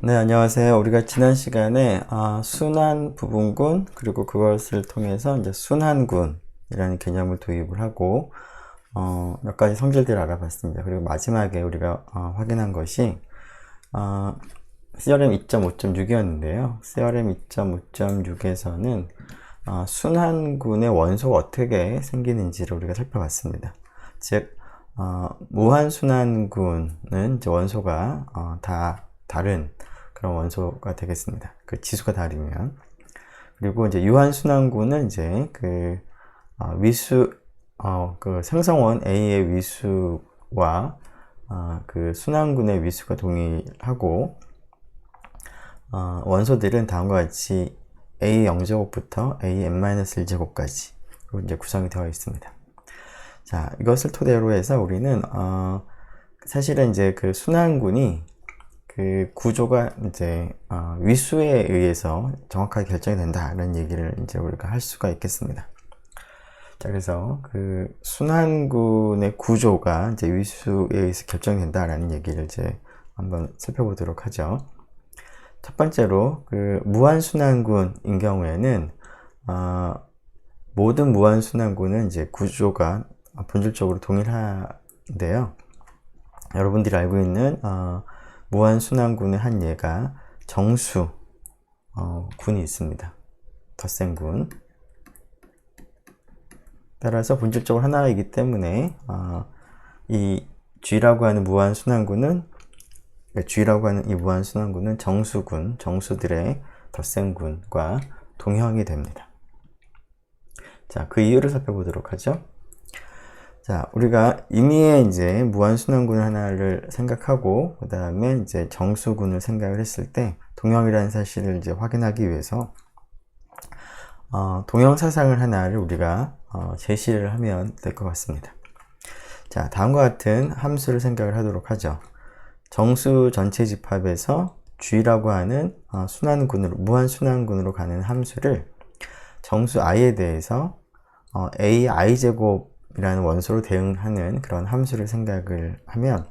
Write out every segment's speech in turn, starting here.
네, 안녕하세요. 우리가 지난 시간에 순환 부분군 그리고 그것을 통해서 이제 순환군이라는 개념을 도입을 하고 몇 가지 성질들을 알아봤습니다. 그리고 마지막에 우리가 확인한 것이 CRM 2.5.6이었는데요. CRM 2.5.6에서는 순환군의 원소가 어떻게 생기는지를 우리가 살펴봤습니다. 즉 무한순환군은 이제 원소가 다 다른 그런 원소가 되겠습니다. 그 지수가 다르면. 그리고 이제 유한순환군은 이제 그 그 생성원 A의 위수와 그 순환군의 위수가 동일하고 원소들은 다음과 같이 A 0제곱부터 A n-1제곱까지 이제 구성이 되어 있습니다. 자, 이것을 토대로 해서 우리는 사실은 이제 그 순환군이 그 구조가 이제 위수에 의해서 정확하게 결정이 된다라는 얘기를 이제 우리가 할 수가 있겠습니다. 자, 그래서 그 순환군의 구조가 이제 위수에 의해서 결정이 된다라는 얘기를 이제 한번 살펴보도록 하죠. 첫 번째로 그 무한순환군인 경우에는 모든 무한순환군은 이제 구조가 본질적으로 동일한데요. 여러분들이 알고 있는 무한순환군의 한 예가 정수 군이 있습니다. 덧셈군. 따라서 본질적으로 하나이기 때문에 이 G라고 하는 무한순환군은 G라고 하는 이 무한순환군은 정수군, 정수들의 덧셈군과 동형이 됩니다. 자, 그 이유를 살펴보도록 하죠. 자, 우리가 임의의 이제 무한순환군 하나를 생각하고, 그 다음에 이제 정수군을 생각을 했을 때, 동형이라는 사실을 이제 확인하기 위해서, 동형 사상을 하나를 우리가 제시를 하면 될 것 같습니다. 자, 다음과 같은 함수를 생각을 하도록 하죠. 정수 전체 집합에서 G라고 하는 순환군으로, 무한순환군으로 가는 함수를 정수 i에 대해서 a i제곱 이라는 원소로 대응하는 그런 함수를 생각을 하면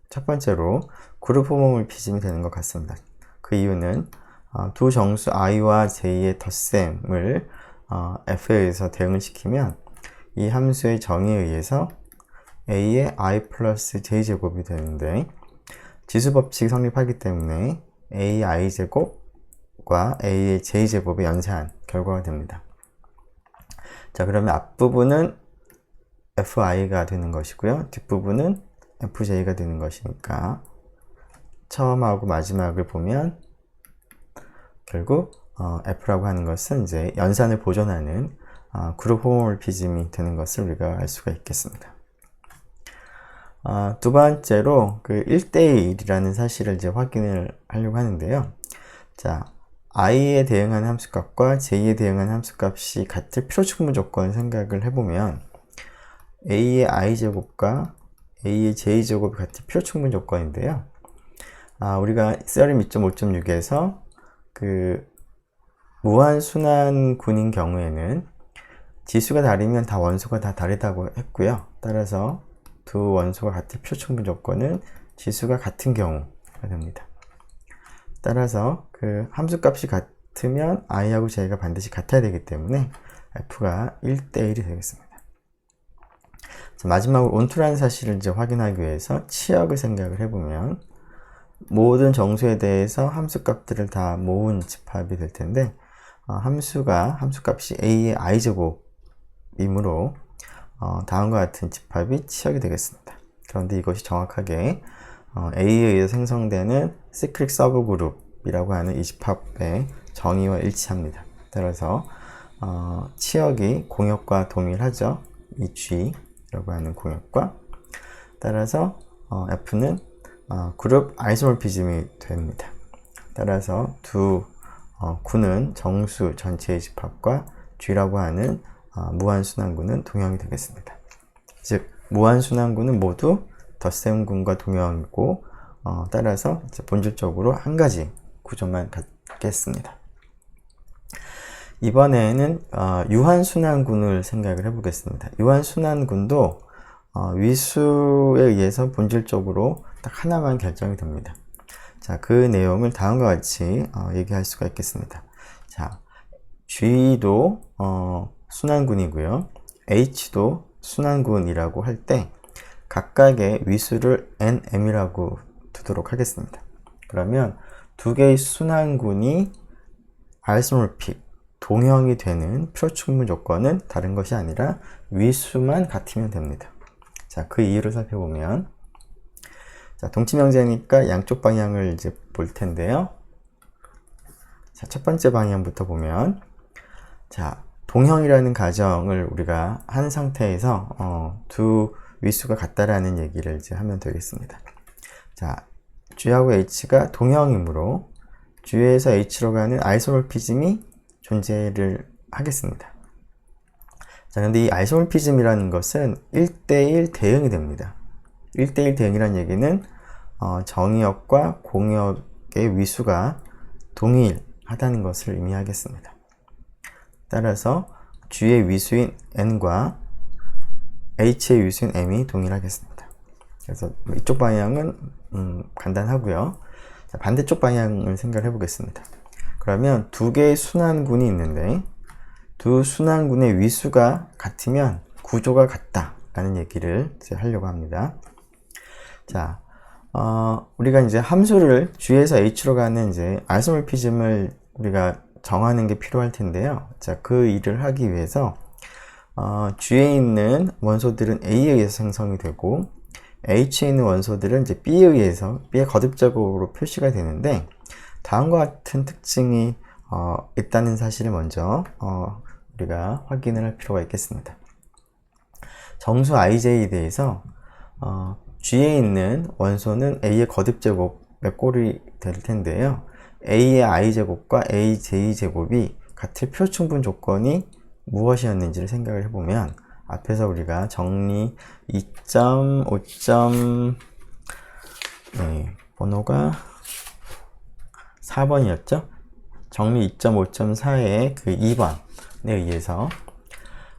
첫 번째로 그룹 호모몰피즘이 되는 것 같습니다. 그 이유는 두 정수 i와 j의 덧셈을 f에 의해서 대응을 시키면 이 함수의 정의에 의해서 a의 i 플러스 j제곱이 되는데 지수법칙이 성립하기 때문에 a i제곱과 a의 j제곱의 연산한 결과가 됩니다. 자, 그러면 앞부분은 fi가 되는 것이고요. 뒷부분은 fj가 되는 것이니까 처음하고 마지막을 보면 결국 f라고 하는 것은 이제 연산을 보존하는 그룹 호모몰피즘이 되는 것을 우리가 알 수가 있겠습니다. 두 번째로 그 1대1이라는 사실을 이제 확인을 하려고 하는데요. 자, i에 대응하는 함수값과 j에 대응하는 함수값이 같을 필요충분 조건 생각을 해보면 a의 i제곱과 a의 j제곱이 같은 필요충분 조건인데요. 우리가 CRM 2.5.6에서 그 무한순환군인 경우에는 지수가 다르면 다 원소가 다 다르다고 했고요. 따라서 두 원소가 같은 필요충분 조건은 지수가 같은 경우가 됩니다. 따라서 그 함수값이 같으면 i하고 j가 반드시 같아야 되기 때문에 f가 1대1이 되겠습니다. 마지막으로 온투라는 사실을 이제 확인하기 위해서 치역을 생각을 해보면 모든 정수에 대해서 함수값들을 다 모은 집합이 될 텐데 함수값이 a의 i제곱이므로 다음과 같은 집합이 치역이 되겠습니다. 그런데 이것이 정확하게 a에 의해서 생성되는 시크릿 서브그룹이라고 하는 이 집합의 정의와 일치합니다. 따라서 치역이 공역과 동일하죠. 이 G 라고 하는 공역과 따라서 F는 그룹 아이소몰피즘이 됩니다. 따라서 두 군은 정수 전체의 집합과 G라고 하는 무한순환군은 동형이 되겠습니다. 즉 무한순환군은 모두 덧셈군과 동형이고 따라서 이제 본질적으로 한 가지 구조만 갖겠습니다. 이번에는 유한순환군을 생각을 해보겠습니다. 유한순환군도 위수에 의해서 본질적으로 딱 하나만 결정이 됩니다. 자, 그 내용을 다음과 같이 얘기할 수가 있겠습니다. 자, G도 순환군이고요. H도 순환군이라고 할 때 각각의 위수를 NM이라고 두도록 하겠습니다. 그러면 두 개의 순환군이 아이소모픽, 동형이 되는 필요충분 조건은 다른 것이 아니라 위수만 같으면 됩니다. 자, 그 이유를 살펴보면, 자, 동치명제니까 양쪽 방향을 이제 볼 텐데요. 자, 첫 번째 방향부터 보면, 자, 동형이라는 가정을 우리가 한 상태에서 두 위수가 같다라는 얘기를 이제 하면 되겠습니다. 자, G하고 H가 동형이므로 G에서 H로 가는 아이소모피즘이 존재를 하겠습니다. 자, 근데 이 아이소모피즘이라는 것은 1대1 대응이 됩니다. 1대1 대응이라는 얘기는 정의역과 공역의 위수가 동일하다는 것을 의미하겠습니다. 따라서 G의 위수인 N과 H의 위수인 M이 동일하겠습니다. 그래서 이쪽 방향은 간단하고요. 자, 반대쪽 방향을 생각해 보겠습니다. 그러면 두 개의 순환군이 있는데 두 순환군의 위수가 같으면 구조가 같다라는 얘기를 이제 하려고 합니다. 자, 우리가 이제 함수를 G에서 H로 가는 이제 아이소모피즘을 우리가 정하는 게 필요할 텐데요. 자, 그 일을 하기 위해서 G에 있는 원소들은 A에 의해서 생성이 되고 H에 있는 원소들은 이제 B에 의해서 B의 거듭작업으로 표시가 되는데 다음과 같은 특징이 있다는 사실을 먼저 우리가 확인을 할 필요가 있겠습니다. 정수 IJ에 대해서 G에 있는 원소는 A의 거듭제곱의 꼴이 될 텐데요. A의 I제곱과 AJ제곱이 같을 표충분 조건이 무엇이었는지를 생각을 해보면 앞에서 우리가 정리 2.5. 네, 번호가 4번이었죠? 정리 2.5.4의 그 2번에 의해서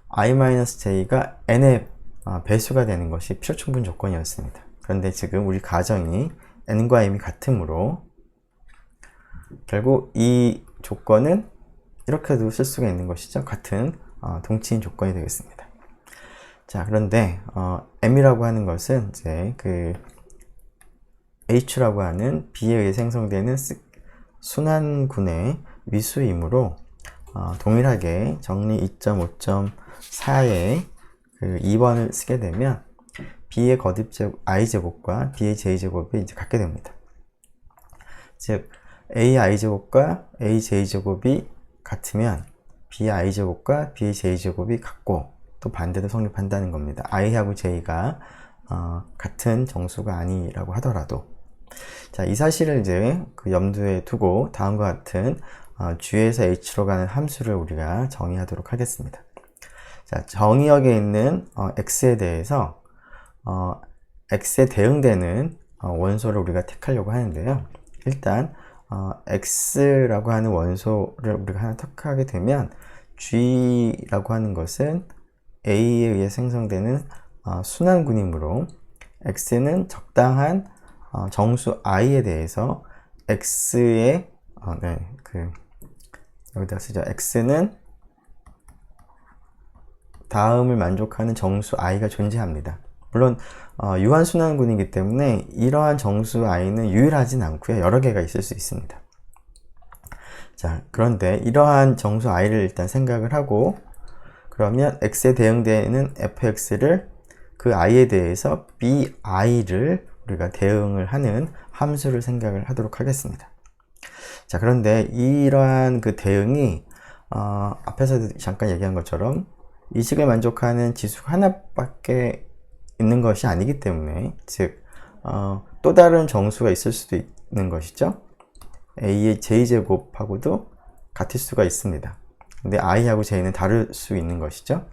I-J가 N의 배수가 되는 것이 필요충분 조건이었습니다. 그런데 지금 우리 가정이 N과 M이 같으므로 결국 이 조건은 이렇게도 쓸 수가 있는 것이죠. 같은 동치인 조건이 되겠습니다. 자, 그런데 M이라고 하는 것은 이제 그 H라고 하는 B에 의해 생성되는 순환군의 위수이므로 동일하게 정리 2.5.4의 그 2번을 쓰게 되면 B의 거듭제곱 I제곱과 B의 J제곱이 이제 같게 됩니다. 즉 AI제곱과 AJ제곱이 같으면 BI제곱과 BJ제곱이 같고 또 반대도 성립한다는 겁니다. I하고 J가 같은 정수가 아니라고 하더라도. 자, 이 사실을 이제 그 염두에 두고 다음과 같은 G에서 H로 가는 함수를 우리가 정의하도록 하겠습니다. 자, 정의역에 있는 X에 대해서 X에 대응되는 원소를 우리가 택하려고 하는데요. 일단 X라고 하는 원소를 우리가 하나 택하게 되면 G라고 하는 것은 A에 의해 생성되는 순환군이므로 X는 적당한 정수 I에 대해서 X의 여기다 쓰죠. X는 다음을 만족하는 정수 I가 존재합니다. 물론 유한순환군이기 때문에 이러한 정수 I는 유일하진 않고요. 여러 개가 있을 수 있습니다. 자, 그런데 이러한 정수 I를 일단 생각을 하고 그러면 X에 대응되는 fx를 그 I에 대해서 BI를 우리가 대응을 하는 함수를 생각을 하도록 하겠습니다. 자, 그런데 이러한 그 대응이 앞에서도 잠깐 얘기한 것처럼 이 식을 만족하는 지수가 하나밖에 있는 것이 아니기 때문에 즉 또 다른 정수가 있을 수도 있는 것이죠. A의 J제곱하고도 같을 수가 있습니다. 근데 I하고 J는 다를 수 있는 것이죠.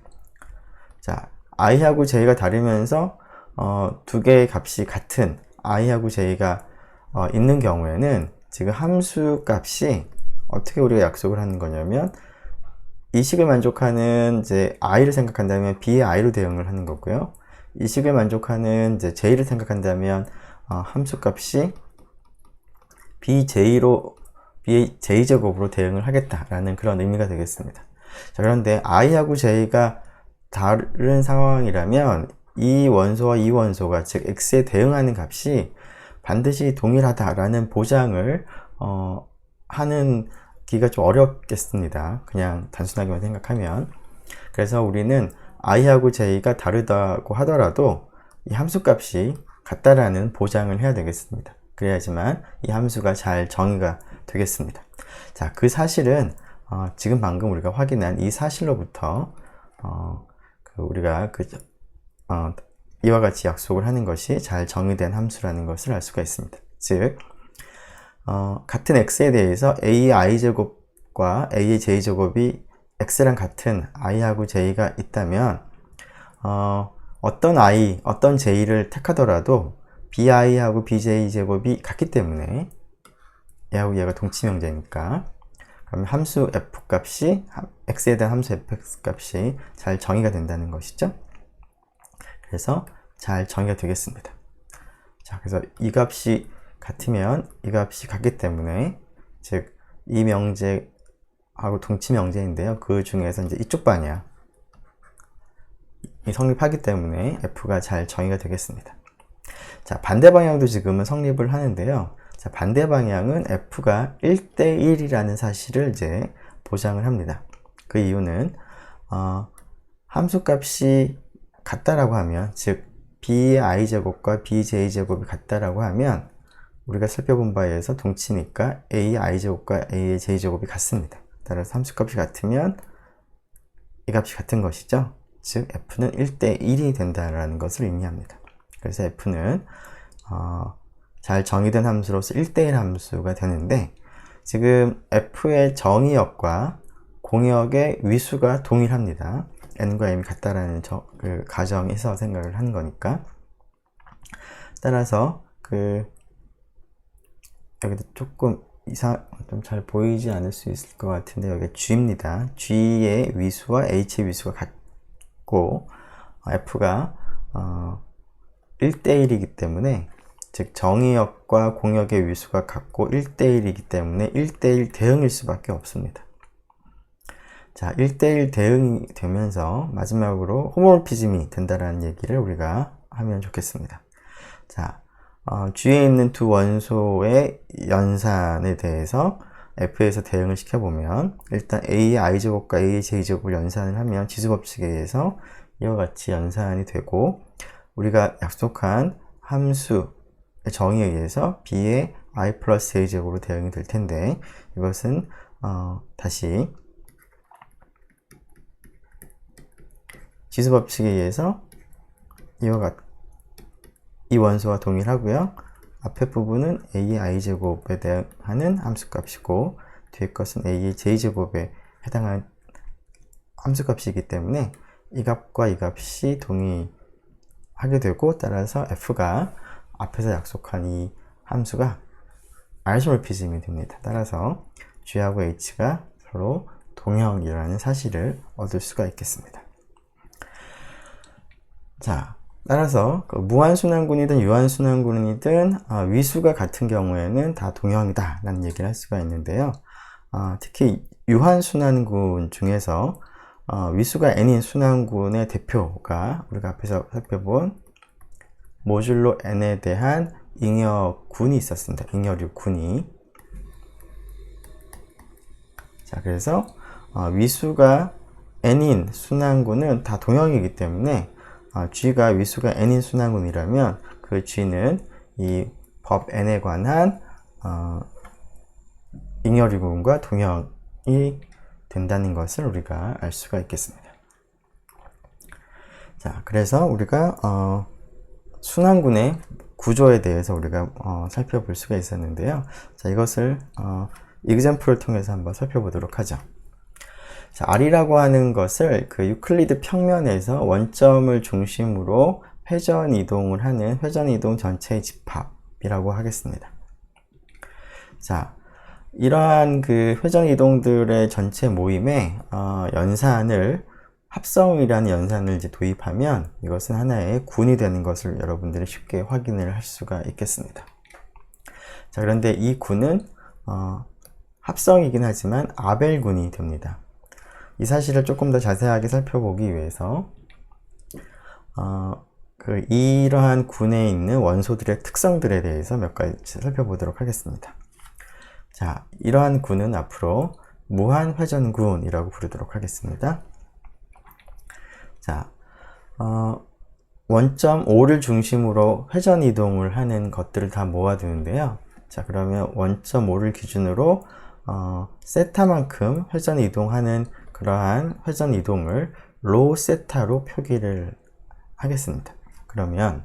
자, I하고 J가 다르면서 두 개의 값이 같은 I하고 J가 있는 경우에는 지금 함수 값이 어떻게 우리가 약속을 하는 거냐면 이 식을 만족하는 이제 I를 생각한다면 B의 I로 대응을 하는 거고요. 이 식을 만족하는 이제 J를 생각한다면 함수 값이 J제곱으로 대응을 하겠다라는 그런 의미가 되겠습니다. 자, 그런데 I하고 J가 다른 상황이라면 이 원소와 이 원소가 즉 X에 대응하는 값이 반드시 동일하다라는 보장을 하는 기가 좀 어렵겠습니다. 그냥 단순하게만 생각하면. 그래서 우리는 I하고 J가 다르다고 하더라도 이 함수값이 같다라는 보장을 해야 되겠습니다. 그래야지만 이 함수가 잘 정의가 되겠습니다. 자, 그 사실은 지금 방금 우리가 확인한 이 사실로부터 우리가 이와 같이 약속을 하는 것이 잘 정의된 함수라는 것을 알 수가 있습니다. 즉 같은 x에 대해서 a의 i제곱과 a의 j제곱이 x랑 같은 i하고 j가 있다면 어떤 i, 어떤 j를 택하더라도 bi하고 bj제곱이 같기 때문에 얘하고 얘가 동치명제니까 그러면 함수 f 값이 x에 대한 함수 fx 값이 잘 정의가 된다는 것이죠. 그래서 잘 정의가 되겠습니다. 자, 그래서 이 값이 같으면 이 값이 같기 때문에 즉 이 명제하고 동치 명제인데요. 그 중에서 이제 이쪽 방향이 성립하기 때문에 f가 잘 정의가 되겠습니다. 자, 반대 방향도 지금은 성립을 하는데요. 자, 반대 방향은 f가 1대1이라는 사실을 이제 보장을 합니다. 그 이유는 함수값이 같다라고 하면 즉 b의 i제곱과 bj제곱이 같다라고 하면 우리가 살펴본 바에 의해서 동치니까 a의 i제곱과 a의 j제곱이 같습니다. 따라서 함수값이 같으면 이 값이 같은 것이죠. 즉 f는 1대1이 된다는 것을 의미합니다. 그래서 f는 잘 정의된 함수로서 1대1 함수가 되는데 지금 f의 정의역과 공역의 위수가 동일합니다. n과 m이 같다라는 그 가정에서 생각을 한 거니까. 따라서 여기도 조금 좀 잘 보이지 않을 수 있을 것 같은데 여기 g입니다. g의 위수와 h의 위수가 같고 f가 1대1이기 때문에 즉 정의역과 공역의 위수가 같고 1대1이기 때문에 1대1 대응일 수밖에 없습니다. 자, 1대1 대응이 되면서 마지막으로 호모모피즘이 된다라는 얘기를 우리가 하면 좋겠습니다. 자, G에 있는 두 원소의 연산에 대해서 F에서 대응을 시켜보면 일단 A의 i제곱과 A의 j제곱을 연산을 하면 지수법칙에 의해서 이와 같이 연산이 되고 우리가 약속한 함수의 정의에 의해서 B의 i 플러스 j제곱으로 대응이 될 텐데 이것은 다시 지수법칙에 의해서 이와 같이 이 원소와 동일하고요. 앞에 부분은 a의 i제곱에 대하는 함수값이고 뒤에 것은 a의 j제곱에 해당하는 함수값이기 때문에 이 값과 이 값이 동의하게 되고 따라서 f가 앞에서 약속한 이 함수가 아이소모피즘이 됩니다. 따라서 g하고 h가 서로 동형이라는 사실을 얻을 수가 있겠습니다. 자, 따라서 무한순환군이든 유한순환군이든 위수가 같은 경우에는 다 동형이다 라는 얘기를 할 수가 있는데요. 특히 유한순환군 중에서 위수가 n인 순환군의 대표가 우리가 앞에서 살펴본 모듈로 n에 대한 잉여군이 있었습니다. 잉여류군이. 자, 그래서 위수가 n인 순환군은 다 동형이기 때문에 G가 위수가 n인 순환군이라면 그 G는 이 법 n에 관한 잉여류군과 동형이 된다는 것을 우리가 알 수가 있겠습니다. 자, 그래서 우리가 순환군의 구조에 대해서 우리가 살펴볼 수가 있었는데요. 자, 이것을 example을 통해서 한번 살펴보도록 하죠. 자, R이라고 하는 것을 그 유클리드 평면에서 원점을 중심으로 회전 이동을 하는 회전 이동 전체의 집합이라고 하겠습니다. 자, 이러한 그 회전 이동들의 전체 모임에 연산을 합성이라는 연산을 이제 도입하면 이것은 하나의 군이 되는 것을 여러분들이 쉽게 확인을 할 수가 있겠습니다. 자, 그런데 이 군은 합성이긴 하지만 아벨군이 됩니다. 이 사실을 조금 더 자세하게 살펴보기 위해서 이러한 군에 있는 원소들의 특성들에 대해서 몇 가지 살펴보도록 하겠습니다. 자, 이러한 군은 앞으로 무한회전군이라고 부르도록 하겠습니다. 자, 원점 O를 중심으로 회전 이동을 하는 것들을 다 모아두는데요. 자, 그러면 원점 O를 기준으로 세타만큼 회전 이동하는 그러한 회전 이동을 로 세타로 표기를 하겠습니다. 그러면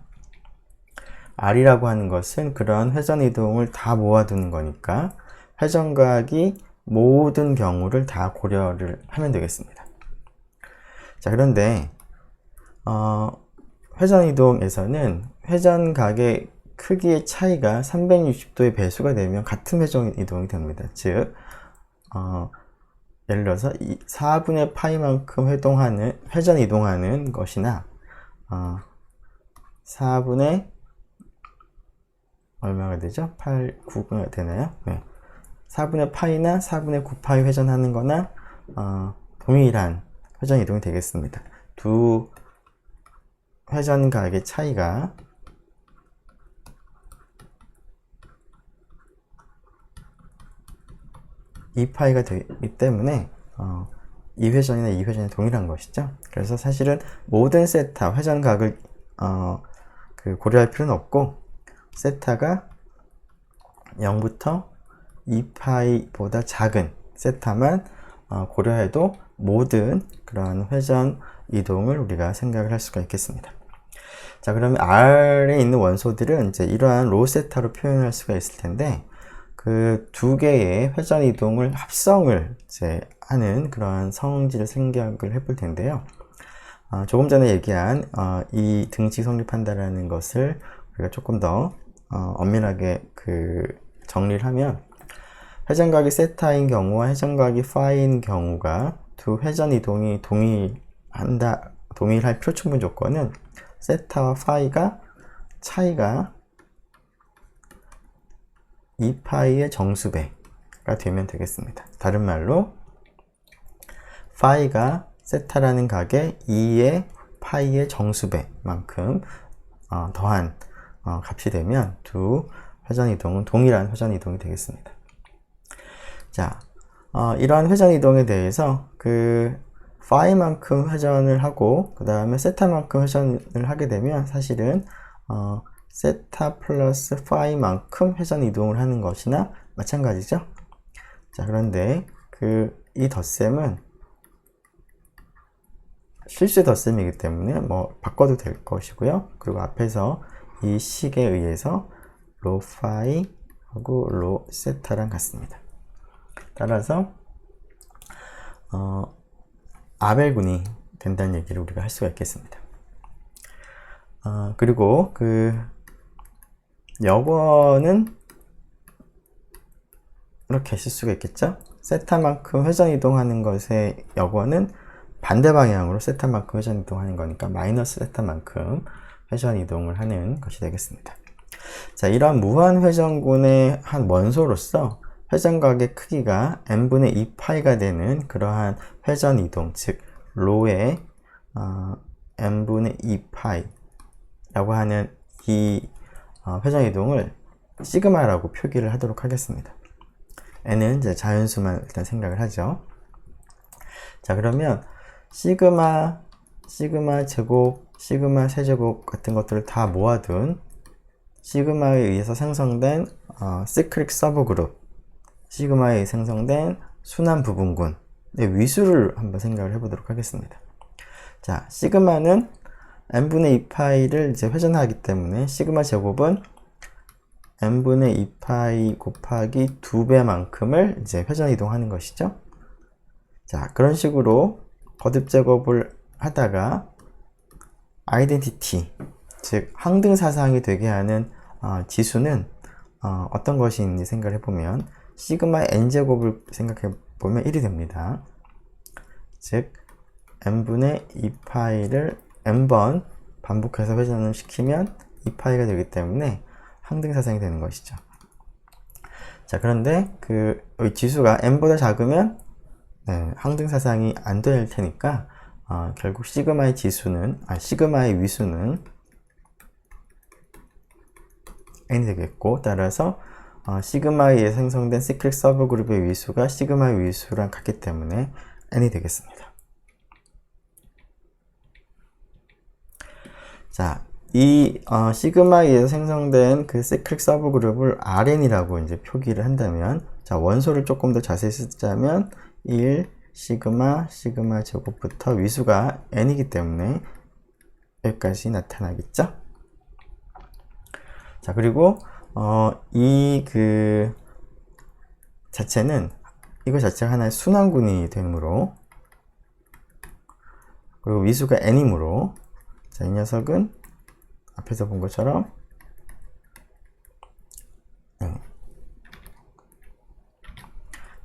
R이라고 하는 것은 그런 회전 이동을 다 모아두는 거니까 회전각이 모든 경우를 다 고려를 하면 되겠습니다. 자, 그런데 회전 이동에서는 회전각의 크기의 차이가 360도의 배수가 되면 같은 회전 이동이 됩니다. 즉 예를 들어서 4분의 파이만큼 회전 이동하는 것이나 4분의 얼마가 되죠? 9가 되나요? 네. 4분의 파이나 4분의 9파이 회전하는 거나 동일한 회전 이동이 되겠습니다. 두 회전각의 차이가 2파이가 되기 때문에 이 회전이나 이 회전이 동일한 것이죠. 그래서 사실은 모든 세타 회전각을 고려할 필요는 없고 세타가 0부터 2파이보다 작은 세타만 고려해도 모든 그런 회전 이동을 우리가 생각을 할 수가 있겠습니다. 자, 그러면 R에 있는 원소들은 이제 이러한 로 세타로 표현할 수가 있을 텐데 그 두 개의 회전 이동을 합성을 이제 하는 그러한 성질을 생각을 해볼 텐데요. 조금 전에 얘기한 이 등식 성립한다라는 것을 우리가 조금 더 엄밀하게 정리를 하면 회전각이 세타인 경우와 회전각이 파이인 경우가 두 회전 이동이 동일할 표충분 조건은 세타와 파이가 차이가 2파이의 정수배가 되면 되겠습니다. 다른 말로 파이가 세타라는 각의 2의 파이의 정수배만큼 더한 값이 되면 두 회전 이동은 동일한 회전 이동이 되겠습니다. 자, 이러한 회전 이동에 대해서 파이만큼 회전을 하고 그 다음에 세타만큼 회전을 하게 되면 사실은 세타 플러스 파이만큼 회전 이동을 하는 것이나 마찬가지죠. 자, 그런데 이 덧셈은 실수 덧셈이기 때문에 바꿔도 될 것이고요. 그리고 앞에서 이 식에 의해서 로 파이하고 로 세타랑 같습니다. 따라서 아벨군이 된다는 얘기를 우리가 할 수가 있겠습니다. 그리고 여권은 이렇게 쓸 수가 있겠죠. 세타만큼 회전 이동하는 것의 여권은 반대 방향으로 세타만큼 회전 이동하는 거니까 마이너스 세타만큼 회전 이동을 하는 것이 되겠습니다. 자, 이러한 무한 회전군의 한 원소로서 회전각의 크기가 n분의 2파이가 되는 그러한 회전 이동, 즉 로의 n분의 2파이라고 하는 이 회전 이동을 시그마라고 표기를 하도록 하겠습니다. n은 이제 자연수만 일단 생각을 하죠. 자, 그러면 시그마 제곱, 시그마 세제곱 같은 것들을 다 모아둔 시그마에 의해서 생성된 시크릭 서브그룹, 시그마에 의해 생성된 순환 부분군의 위수를 한번 생각을 해보도록 하겠습니다. 자, 시그마는 n분의 2파이를 이제 회전하기 때문에 시그마 제곱은 n분의 2파이 곱하기 2배만큼을 이제 회전 이동하는 것이죠. 자, 그런 식으로 거듭 제곱을 하다가 아이덴티티, 즉 항등사상이 되게 하는 지수는 어떤 것이 있는지 생각을 해보면 시그마 n제곱을 생각해 보면 1이 됩니다. 즉 n분의 2파이를 n번 반복해서 회전을 시키면 2파이가 되기 때문에 항등사상이 되는 것이죠. 자, 그런데 이 지수가 n보다 작으면 항등사상이 안 될 테니까 결국 시그마의 지수는 시그마의 위수는 n이 되겠고, 따라서 시그마에 의해 생성된 시크릿 서브그룹의 위수가 시그마의 위수랑 같기 때문에 n이 되겠습니다. 자, 이 시그마에 의해서 생성된 그 시크릿 서브그룹을 Rn이라고 이제 표기를 한다면, 자, 원소를 조금 더 자세히 쓰자면 1 시그마 제곱부터 위수가 n이기 때문에 여기까지 나타나겠죠? 자, 그리고 이 자체는 이거 자체가 하나의 순환군이 되므로, 그리고 위수가 n이므로, 자, 이 녀석은 앞에서 본 것처럼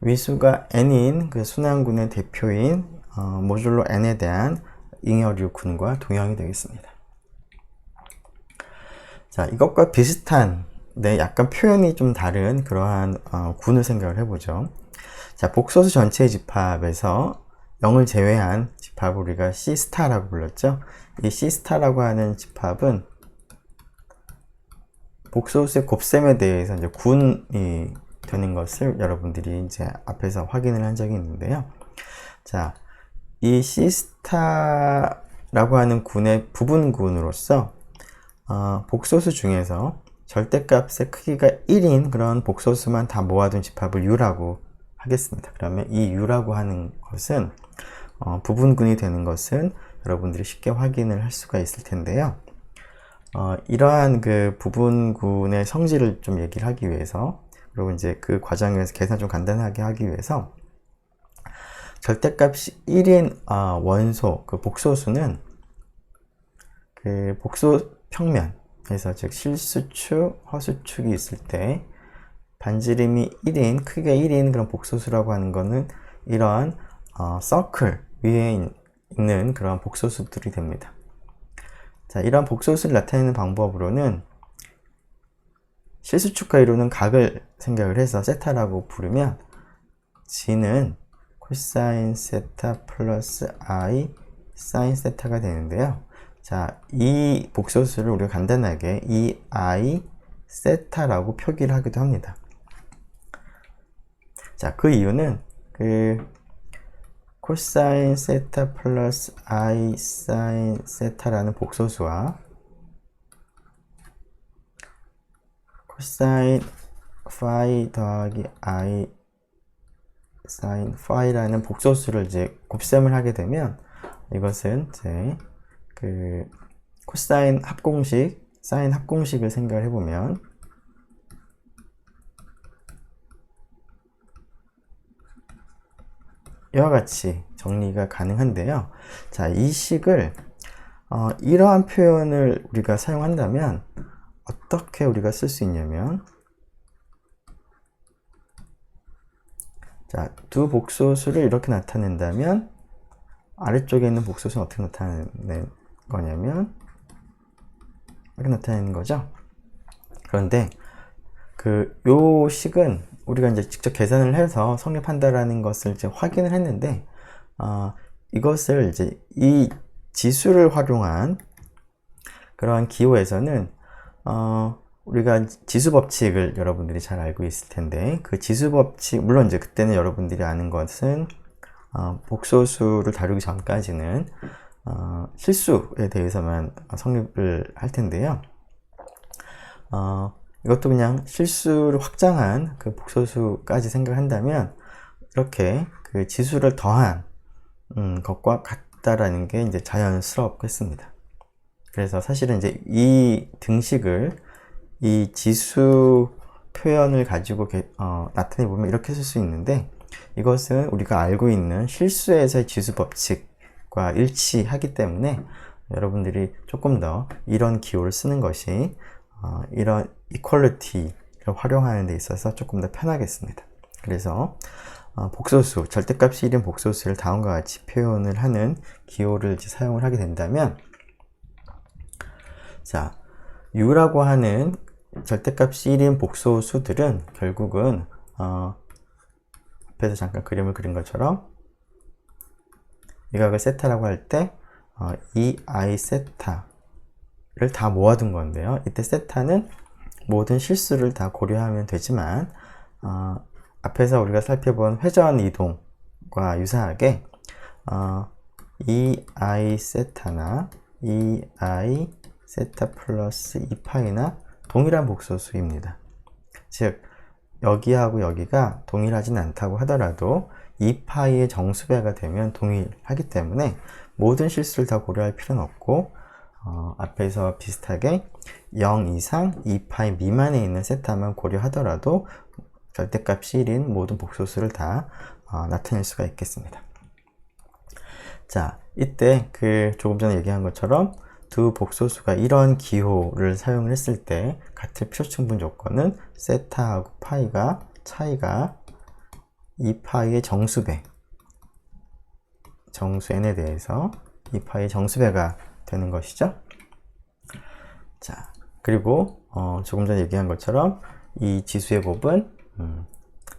위수가 n인 그 순환군의 대표인 모듈로 n에 대한 잉여류 군과 동형이 되겠습니다. 자, 이것과 비슷한, 약간 표현이 좀 다른 그러한 군을 생각을 해보죠. 자, 복소수 전체 집합에서 0을 제외한 집합을 우리가 C라고 불렀죠. 이 C라고 하는 집합은 복소수의 곱셈에 대해서 이제 군이 되는 것을 여러분들이 이제 앞에서 확인을 한 적이 있는데요. 자, 이 C라고 하는 군의 부분군으로서 복소수 중에서 절대값의 크기가 1인 그런 복소수만 다 모아둔 집합을 U라고 하겠습니다. 그러면 이 U라고 하는 것은 부분군이 되는 것은 여러분들이 쉽게 확인을 할 수가 있을 텐데요. 이러한 그 부분군의 성질을 좀 얘기를 하기 위해서, 그리고 이제 그 과정에서 계산 좀 간단하게 하기 위해서, 절대값이 1인 원소, 그 복소수는 그 복소 평면에서, 즉 실수축, 허수축이 있을 때 반지름이 1인, 크기가 1인 그런 복소수라고 하는 거는 이러한 서클 위에 있는 그런 복소수들이 됩니다. 자, 이러한 복소수를 나타내는 방법으로는 실수축과 이루는 각을 생각을 해서 세타라고 부르면 g는 코사인 세타 플러스 i 사인 세타가 되는데요. 자, 이 복소수를 우리가 간단하게 이 i 세타라고 표기를 하기도 합니다. 자, 그 이유는 코사인 세타 플러스 i 사인 세타라는 복소수와 코사인 파이 더하기 i 사인 파이라는 복소수를 이제 곱셈을 하게 되면, 이것은 이제 코사인 합공식, 사인 합공식을 생각을 해보면 이와 같이 정리가 가능한데요. 자, 이 식을 이러한 표현을 우리가 사용한다면 어떻게 우리가 쓸 수 있냐면, 자, 두 복소수를 이렇게 나타낸다면 아래쪽에 있는 복소수는 어떻게 나타내는 거냐면 이렇게 나타내는 거죠. 그런데 요 식은 우리가 이제 직접 계산을 해서 성립한다라는 것을 이제 확인을 했는데, 이것을 이제 이 지수를 활용한 그러한 기호에서는 우리가 지수 법칙을 여러분들이 잘 알고 있을 텐데, 그 지수 법칙, 물론 이제 그때는 여러분들이 아는 것은 복소수를 다루기 전까지는 실수에 대해서만 성립을 할 텐데요. 이것도 그냥 실수를 확장한 그 복소수까지 생각한다면 이렇게 그 지수를 더한 것과 같다라는 게 이제 자연스럽겠습니다. 그래서 사실은 이제 이 등식을, 이 지수 표현을 가지고 나타내 보면 이렇게 쓸 수 있는데, 이것은 우리가 알고 있는 실수에서의 지수 법칙과 일치하기 때문에 여러분들이 조금 더 이런 기호를 쓰는 것이 이런 이퀄리티를 활용하는 데 있어서 조금 더 편하겠습니다. 그래서 복소수, 절대값이 1인 복소수를 다음과 같이 표현을 하는 기호를 이제 사용을 하게 된다면, 자, U라고 하는 절대값이 1인 복소수들은 결국은 앞에서 잠깐 그림을 그린 것처럼 이 값을 세타라고 할 때 이 i 세타를 다 모아둔 건데요. 이때 세타는 모든 실수를 다 고려하면 되지만 앞에서 우리가 살펴본 회전 이동과 유사하게 이 i 세타나 이 i 세타 플러스 2파이나 동일한 복소수입니다. 즉 여기하고 여기가 동일하진 않다고 하더라도 2파이의 정수배가 되면 동일하기 때문에 모든 실수를 다 고려할 필요는 없고 앞에서 비슷하게 0 이상 2파이 미만에 있는 세타만 고려하더라도 절대값이 1인 모든 복소수를 다 나타낼 수가 있겠습니다. 자, 이때 조금 전에 얘기한 것처럼 두 복소수가 이런 기호를 사용을 했을 때 같은 필요충분 조건은 세타하고 파이가 차이가 2파이의 정수배, 정수 n에 대해서 2파이의 정수배가 되는 것이죠. 자, 그리고 조금 전에 얘기한 것처럼 이 지수의 곱은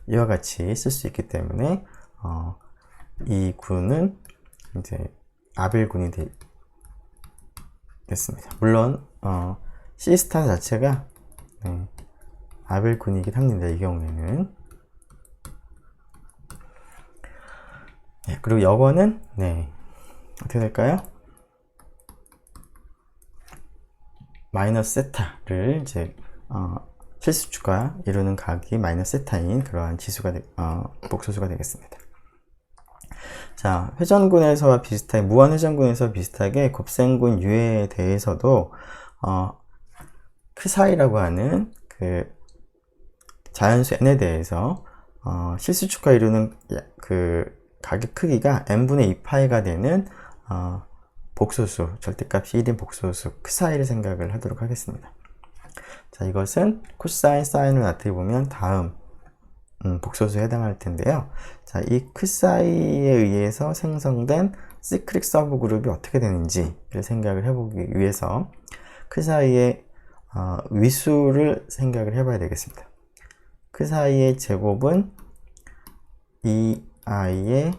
이와 같이 쓸 수 있기 때문에 이 군은 이제 아벨군이 됐습니다. 물론 시스타 자체가 아벨군이긴 합니다. 이 경우에는. 그리고 여거는 어떻게 될까요? 마이너스 세타를 이제 실수축과 이루는 각이 마이너스 세타인 그러한 지수가 복소수가 되겠습니다. 자, 회전군에서와 비슷하게 무한회전군에서 비슷하게 곱셈군 U에 대해서도 크사이라고 하는 그 자연수 n에 대해서 실수축과 이루는 그 각의 크기가 n분의 2파이가 되는 복소수, 절대값이 1인 복소수 크사이를 생각을 하도록 하겠습니다. 자, 이것은 코사인, 사인을 나타내보면 다음 복소수에 해당할 텐데요. 자, 이 크사이에 의해서 생성된 시크릿 서브그룹이 어떻게 되는지를 생각을 해보기 위해서 크사이의 위수를 생각을 해봐야 되겠습니다. 크사이의 제곱은 2i의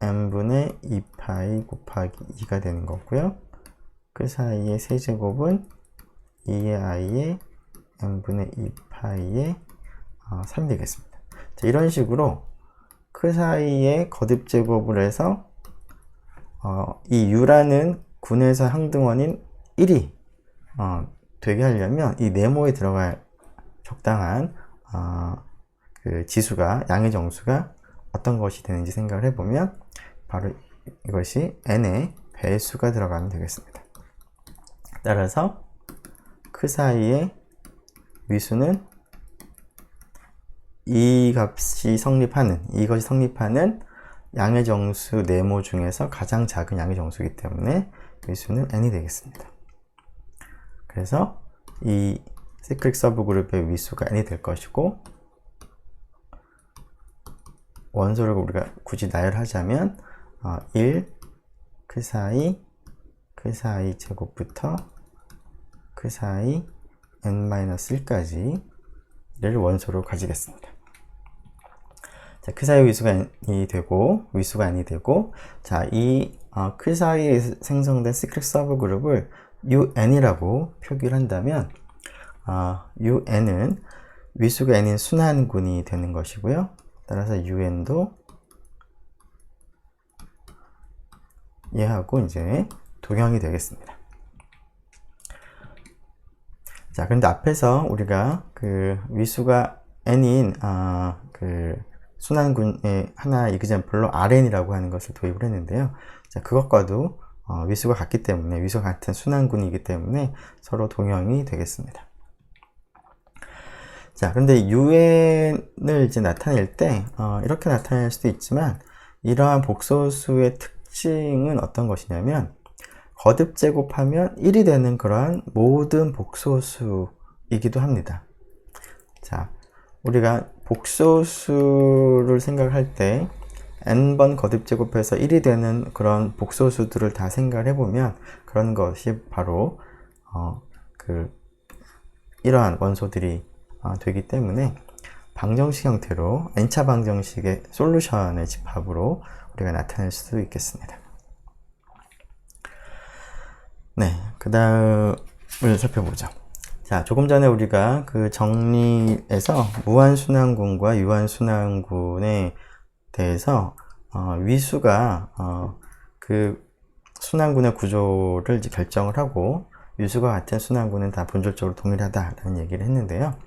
n분의 2파이 곱하기 2가 되는 거고요. 크사이의 세제곱은 2의 i의 n분의 2파이의 3이 되겠습니다. 자, 이런 식으로 크사이의 거듭 제곱을 해서 이 u라는 군에서 항등원인 1이 되게 하려면 이 네모에 들어갈 적당한 그 지수가, 양의 정수가 어떤 것이 되는지 생각을 해보면 바로 이것이 n의 배수가 들어가면 되겠습니다. 따라서 크사이의 위수는 이것이 성립하는 양의 정수 네모 중에서 가장 작은 양의 정수이기 때문에 위수는 n이 되겠습니다. 그래서 이 시크릿 서브그룹의 위수가 n이 될 것이고, 원소를 우리가 굳이 나열하자면 1 크사이 제곱부터 크사이 n-1까지를 원소로 가지겠습니다. 자, 크사이 위수가 n이 되고 위수가 n이 되고, 자, 이 크사이에 생성된 시크릿 서브그룹을 un이라고 표기를 한다면 un은 위수가 n인 순환군이 되는 것이고요. 따라서 un도 얘하고 이제 동형이 되겠습니다. 자, 그런데 앞에서 우리가 그 위수가 n인 그 순환군의 하나 이그젬플로 Rn이라고 하는 것을 도입을 했는데요. 자, 그것과도 위수가 같기 때문에, 위수가 같은 순환군이기 때문에 서로 동형이 되겠습니다. 자, 그런데 un을 이제 나타낼 때 이렇게 나타낼 수도 있지만, 이러한 복소수의 특징은 어떤 것이냐면 거듭 제곱하면 1이 되는 그러한 모든 복소수이기도 합니다. 자, 우리가 복소수를 생각할 때 n번 거듭 제곱해서 1이 되는 그런 복소수들을 다 생각을 해보면 그런 것이 바로 이러한 원소들이 되기 때문에 방정식 형태로 n차 방정식의 솔루션의 집합으로 우리가 나타낼 수도 있겠습니다. 네, 그 다음을 살펴보죠. 자, 조금 전에 우리가 그 정리에서 무한순환군과 유한순환군에 대해서 위수가 그 순환군의 구조를 이제 결정을 하고 위수가 같은 순환군은 다 본질적으로 동일하다라는 얘기를 했는데요.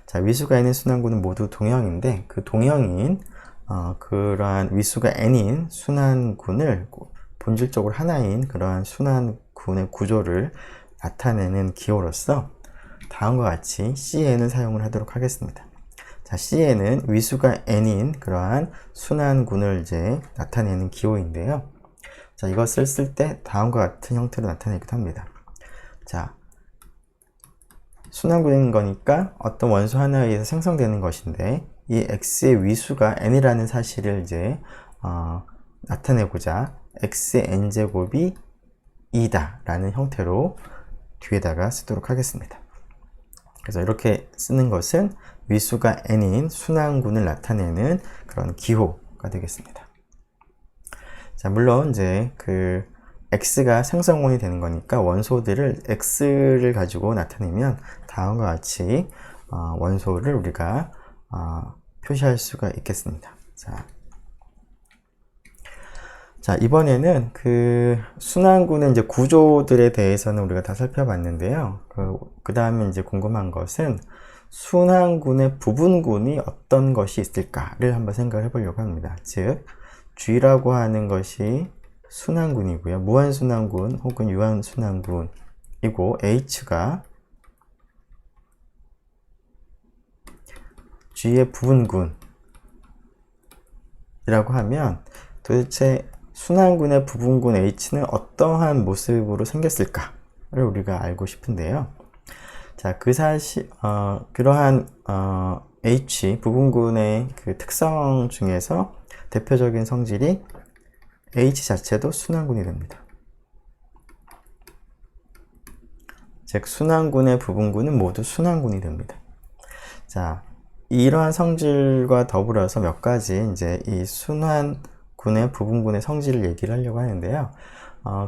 자, 위수가 있는 순환군은 모두 동형인데 그 동형인 그러한 위수가 n인 순환군을 본질적으로 하나인 그러한 순환군의 구조를 나타내는 기호로서 다음과 같이 CN을 사용을 하도록 하겠습니다. 자, CN은 위수가 n인 그러한 순환군을 이제 나타내는 기호인데요. 자, 이것을 쓸 때 다음과 같은 형태로 나타내기도 합니다. 자, 순환군인 거니까 어떤 원소 하나에 의해서 생성되는 것인데 이 x의 위수가 n이라는 사실을 이제 나타내고자 x의 n제곱이 2다 라는 형태로 뒤에다가 쓰도록 하겠습니다. 그래서 이렇게 쓰는 것은 위수가 n인 순환군을 나타내는 그런 기호가 되겠습니다. 자, 물론 이제 그 x가 생성원이 되는 거니까 원소들을 x를 가지고 나타내면 다음과 같이 원소를 우리가 표시할 수가 있겠습니다. 자, 이번에는 그 순환군의 이제 구조들에 대해서는 우리가 다 살펴봤는데요. 그 다음에 이제 궁금한 것은 순환군의 부분군이 어떤 것이 있을까를 한번 생각을 해보려고 합니다. 즉, G라고 하는 것이 순환군이고요. 무한순환군 혹은 유한순환군이고 H가 G의 부분군이라고 하면 도대체 순환군의 부분군 H는 어떠한 모습으로 생겼을까를 우리가 알고 싶은데요. 자, 그 사실, 그러한, H, 부분군의 그 특성 중에서 대표적인 성질이 H 자체도 순환군이 됩니다. 즉, 순환군의 부분군은 모두 순환군이 됩니다. 자, 이러한 성질과 더불어서 몇 가지 이제 이 순환군의 부분군의 성질을 얘기를 하려고 하는데요.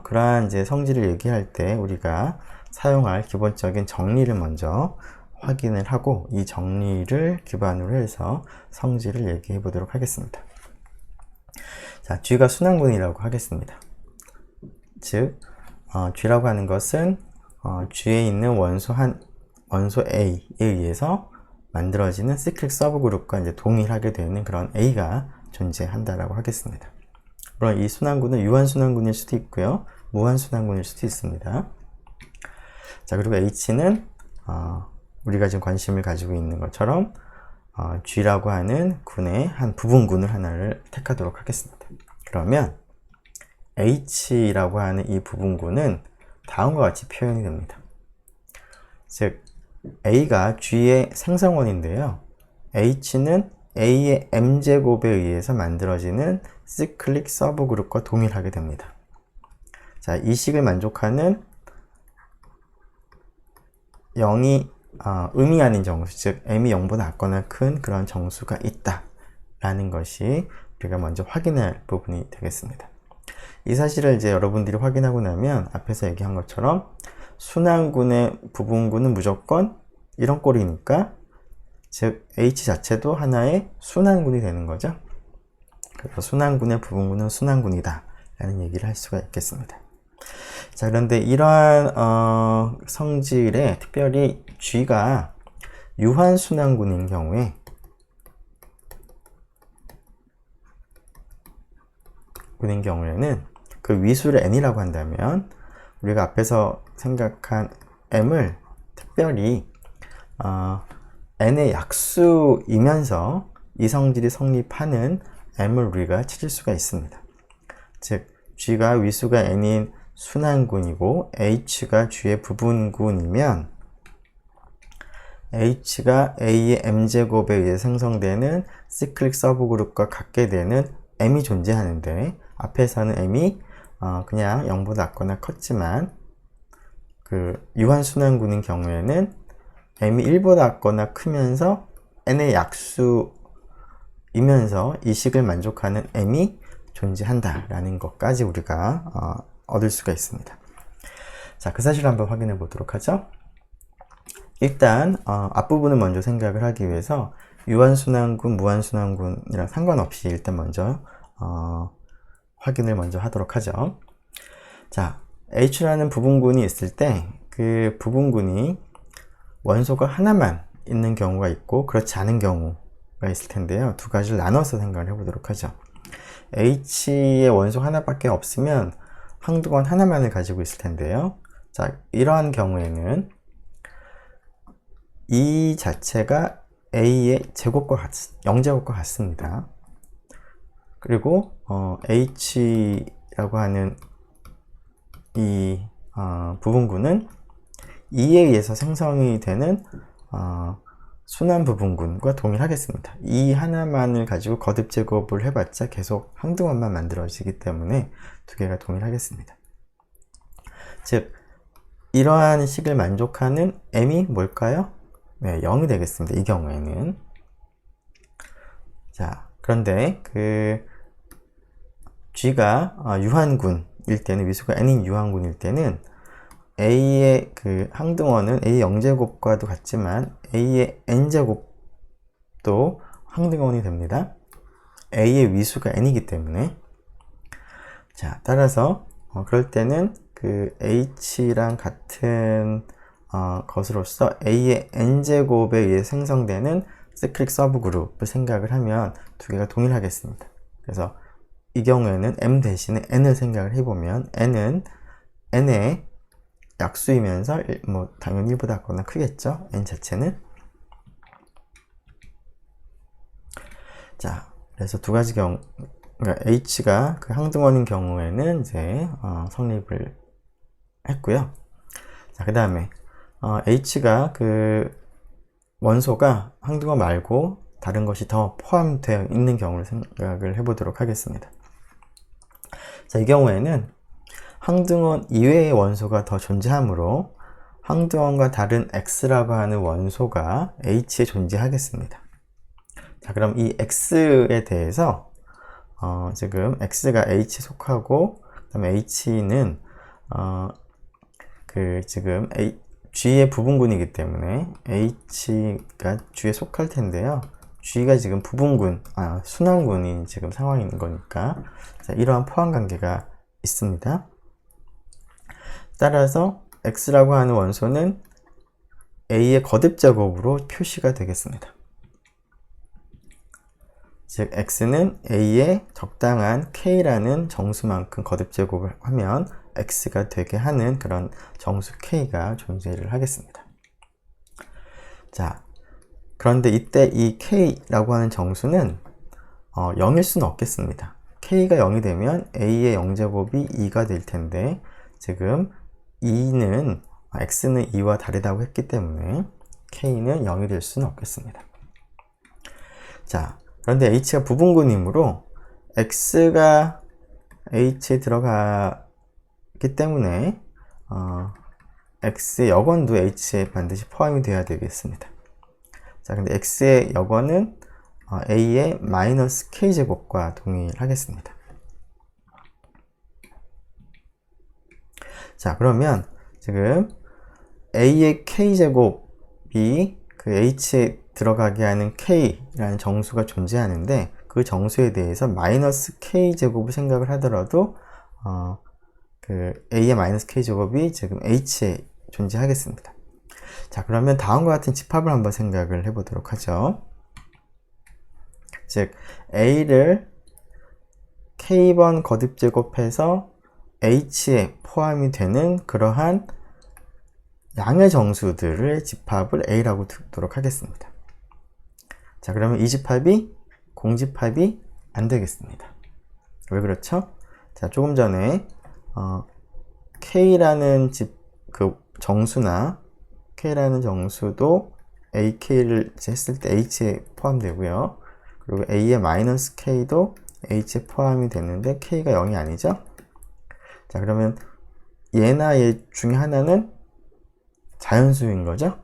그러한 이제 성질을 얘기할 때 우리가 사용할 기본적인 정리를 먼저 확인을 하고 이 정리를 기반으로 해서 성질을 얘기해 보도록 하겠습니다. 자, G가 순환군이라고 하겠습니다. 즉, G라고 하는 것은 G에 있는 원소 A에 의해서 만들어지는 시클릭 서브그룹과 이제 동일하게 되는 그런 A가 존재한다라고 하겠습니다. 물론 이 순환군은 유한순환군일 수도 있고요, 무한순환군일 수도 있습니다. 자, 그리고 H는 우리가 지금 관심을 가지고 있는 것처럼 G라고 하는 군의 한 부분군을 하나를 택하도록 하겠습니다. 그러면 H라고 하는 이 부분군은 다음과 같이 표현이 됩니다. 즉, A가 G의 생성원인데요. H는 A의 m제곱에 의해서 만들어지는 시클릭 서브그룹과 동일하게 됩니다. 자, 이 식을 만족하는 0이 음이 아닌 정수, 즉 m이 0보다 작거나 큰 그런 정수가 있다 라는 것이 우리가 먼저 확인할 부분이 되겠습니다. 이 사실을 이제 여러분들이 확인하고 나면 앞에서 얘기한 것처럼 순환군의 부분군은 무조건 이런 꼴이니까, 즉 H 자체도 하나의 순환군이 되는 거죠. 그래서 순환군의 부분군은 순환군이다 라는 얘기를 할 수가 있겠습니다. 자, 그런데 이러한 성질에 특별히 G가 유한순환군인 경우에 는 그 위수를 n이라고 한다면 우리가 앞에서 생각한 m을 특별히 n의 약수이면서 이 성질이 성립하는 m을 우리가 찾을 수가 있습니다. 즉, G가 위수가 n인 순환군이고 H가 G의 부분군이면 H가 A의 m제곱에 의해 생성되는 시클릭 서브그룹과 같게 되는 m이 존재하는데, 앞에서는 m이 그냥 0보다 작거나 컸지만 그 유한순환군인 경우에는 m이 1보다 작거나 크면서 n의 약수이면서 이 식을 만족하는 m이 존재한다라는 것까지 우리가 얻을 수가 있습니다. 자, 그 사실을 한번 확인해 보도록 하죠. 일단 앞부분을 먼저 생각을 하기 위해서 유한순환군, 무한순환군이랑 상관없이 일단 먼저 확인을 먼저 하도록 하죠. 자, H라는 부분군이 있을 때 그 부분군이 원소가 하나만 있는 경우가 있고 그렇지 않은 경우가 있을 텐데요. 두 가지를 나눠서 생각을 해보도록 하죠. H의 원소 하나밖에 없으면 항등원 하나만을 가지고 있을 텐데요. 자, 이러한 경우에는 이 자체가 A의 제곱과 0제곱과 같습니다. 그리고 H라고 하는 이 부분군은 2에 의해서 생성이 되는 순환 부분군과 동일하겠습니다. 이 하나만을 가지고 거듭 제곱을 해봤자 계속 항등원만 만들어지기 때문에 두 개가 동일하겠습니다. 즉 이러한 식을 만족하는 m이 뭘까요? 네, 0이 되겠습니다. 이 경우에는. 자, 그런데 그 G가 유한군일 때는, 위수가 n인 유한군일 때는 A의 그 항등원은 A의 0제곱과도 같지만 A의 n제곱도 항등원이 됩니다. A의 위수가 n이기 때문에. 자, 따라서 그럴 때는 그 H랑 같은 것으로서 A의 n제곱에 의해 생성되는 시클릭 서브그룹을 생각을 하면 두 개가 동일하겠습니다. 그래서 이 경우에는 m 대신에 n을 생각을 해보면 n은 n의 약수이면서 뭐 당연히 1보다 작거나 크겠죠. n 자체는. 자, 그래서 두 가지 경우, 그러니까 H가 그 항등원인 경우에는 이제 성립을 했고요. 자, 그 다음에 H가 그 원소가 항등원 말고 다른 것이 더 포함되어 있는 경우를 생각을 해보도록 하겠습니다. 자, 이 경우에는 항등원 이외의 원소가 더 존재하므로 항등원과 다른 X라고 하는 원소가 H에 존재하겠습니다. 자, 그럼 이 X에 대해서 지금 X가 H에 속하고 그다음에 H는 그 지금 G의 부분군이기 때문에 H가 G에 속할 텐데요. G가 지금 부분군, 순환군인 지금 상황인 거니까 자, 이러한 포함 관계가 있습니다. 따라서 X라고 하는 원소는 A의 거듭 제곱으로 표시가 되겠습니다. 즉 X는 A의 적당한 K라는 정수만큼 거듭 제곱을 하면 X가 되게 하는 그런 정수 K가 존재를 하겠습니다. 자, 그런데 이때 이 K라고 하는 정수는 0일 수는 없겠습니다. K가 0이 되면 A의 0제곱이 2가 될 텐데 지금 2는 X는 2와 다르다고 했기 때문에 K는 0이 될 수는 없겠습니다. 자, 그런데 H가 부분군이므로 X가 H에 들어가기 때문에 X의 여건도 H에 반드시 포함이 되어야 되겠습니다. 자, 근데 X의 여건은 A의 마이너스 K제곱과 동일하겠습니다. 자, 그러면 지금 A의 K제곱이 그 H에 들어가게 하는 K라는 정수가 존재하는데 그 정수에 대해서 마이너스 K제곱을 생각을 하더라도 그 A의 마이너스 K제곱이 지금 H에 존재하겠습니다. 자, 그러면 다음과 같은 집합을 한번 생각을 해보도록 하죠. 즉 A를 K번 거듭 제곱해서 H에 포함이 되는 그러한 양의 정수들의 집합을 A라고 두도록 하겠습니다. 자, 그러면 이 집합이 공집합이 안 되겠습니다. 왜 그렇죠? 자, 조금 전에 K라는 그 정수나 K라는 정수도 AK를 했을 때 H에 포함되고요. 그리고 A의 마이너스 K도 H에 포함이 됐는데 K가 0이 아니죠? 자, 그러면 얘나 얘 중에 하나는 자연수인 거죠?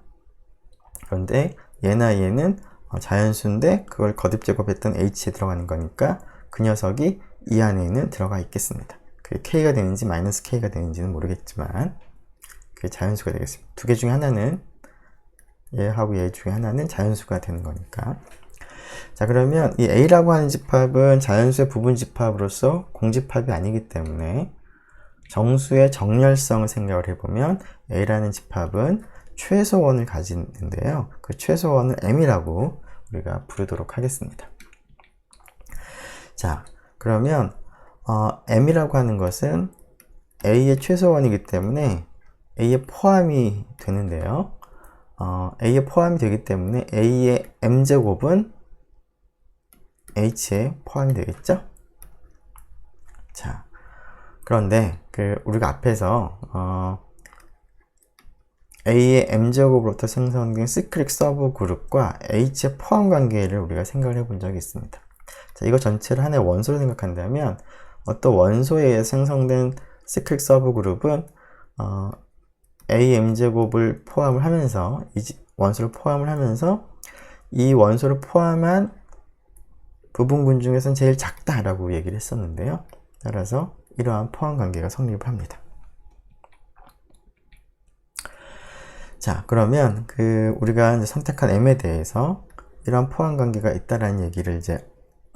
그런데 얘나 얘는 자연수인데 그걸 거듭 제곱했던 h에 들어가는 거니까 그 녀석이 이 안에는 들어가 있겠습니다. 그게 k가 되는지 마이너스 k가 되는지는 모르겠지만 그게 자연수가 되겠습니다. 두 개 중에 하나는, 얘하고 얘 중에 하나는 자연수가 되는 거니까. 자, 그러면 이 a라고 하는 집합은 자연수의 부분 집합으로서 공집합이 아니기 때문에 정수의 정렬성을 생각을 해보면 a라는 집합은 최소원을 가지는데요. 그 최소원을 m이라고 우리가 부르도록 하겠습니다. 자, 그러면 m이라고 하는 것은 a의 최소원이기 때문에 a에 포함이 되는데요. a에 포함이 되기 때문에 a의 m제곱은 h에 포함이 되겠죠? 자, 그런데 우리가 앞에서 a의 m제곱으로부터 생성된 시크릿 서브 그룹과 h의 포함 관계를 우리가 생각을 해본 적이 있습니다. 자, 이거 전체를 하나의 원소로 생각한다면 어떤 원소에 의해 생성된 시크릿 서브 그룹은 a m제곱을 포함을 하면서 이 원소를 포함을 하면서 이 원소를 포함한 부분군 중에서는 제일 작다라고 얘기를 했었는데요. 따라서 이러한 포함 관계가 성립을 합니다. 자, 그러면 우리가 이제 선택한 m에 대해서 이러한 포함 관계가 있다라는 얘기를 이제